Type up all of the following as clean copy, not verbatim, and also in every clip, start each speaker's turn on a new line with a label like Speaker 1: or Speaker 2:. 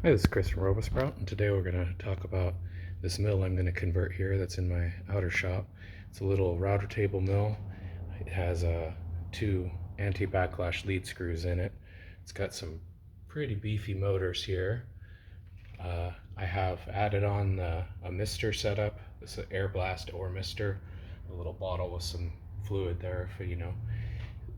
Speaker 1: Hi, this is Chris from RoboSprout, and today we're going to talk about this mill I'm going to convert here that's in my outer shop. It's a little router table mill. It has two anti-backlash lead screws in it. It's got some pretty beefy motors here. I have added on a mister setup. This is an air blast or mister, a little bottle with some fluid there for,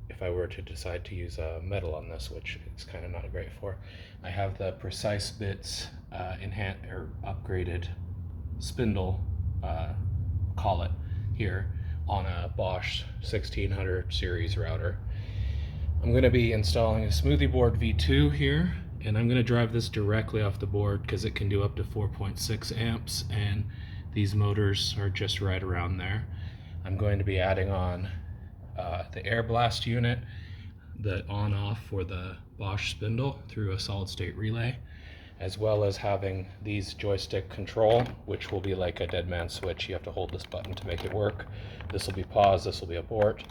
Speaker 1: if I were to decide to use metal on this, which it's kind of not great for. I have the Precise Bits enhanced or upgraded spindle collet here on a Bosch 1600 series router. I'm going to be installing a Smoothieboard V2 here, and I'm going to drive this directly off the board because it can do up to 4.6 amps, and these motors are just right around there. I'm going to be adding on the air blast unit, the on-off for the Bosch spindle through a solid-state relay, as well as having these joystick control, which will be like a dead man switch. You have to hold this button to make it work. This will be pause, this will be abort.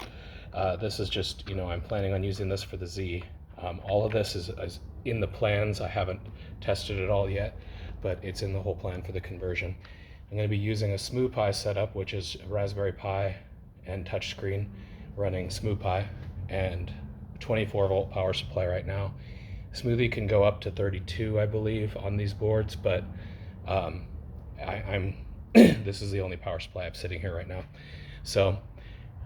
Speaker 1: This is just, I'm planning on using this for the Z. All of this is in the plans. I haven't tested it all yet, but it's in the whole plan for the conversion. I'm going to be using a SmoothPi setup, which is a Raspberry Pi and touchscreen running SmoothPi and 24-volt power supply right now. Smoothie can go up to 32, I believe, on these boards, but I'm this is the only power supply I'm sitting here right now. So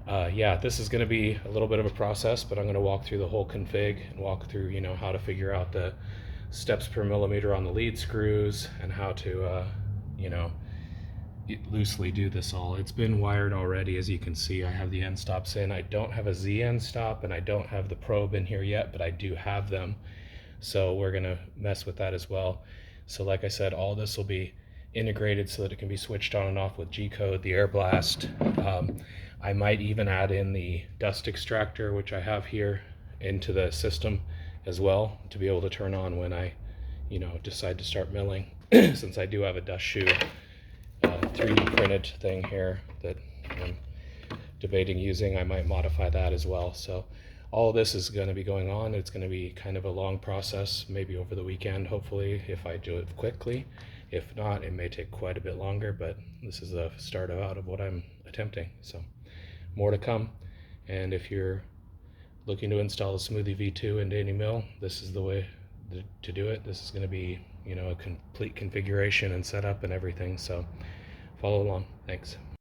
Speaker 1: yeah, this is going to be a little bit of a process, but I'm going to walk through the whole config and walk through, how to figure out the steps per millimeter on the lead screws and how to, loosely do this all. It's been wired already, as you can see. I have the end stops in. I don't have a Z end stop, and I don't have the probe in here yet, but I do have them. So we're going to mess with that as well. So like I said, all this will be integrated so that it can be switched on and off with G-code, the air blast. I might even add in the dust extractor, which I have here, into the system as well to be able to turn on when I, decide to start milling. Since I do have a dust shoe 3D printed thing here that I'm debating using, I might modify that as well. So all of this is going to be going on. It's going to be kind of a long process, maybe over the weekend, hopefully, if I do it quickly. If not, it may take quite a bit longer, but this is a start out of what I'm attempting. So more to come. And if you're looking to install a Smoothie V2 into any mill, this is the way to do it. This is going to be, a complete configuration and setup and everything. So follow along. Thanks.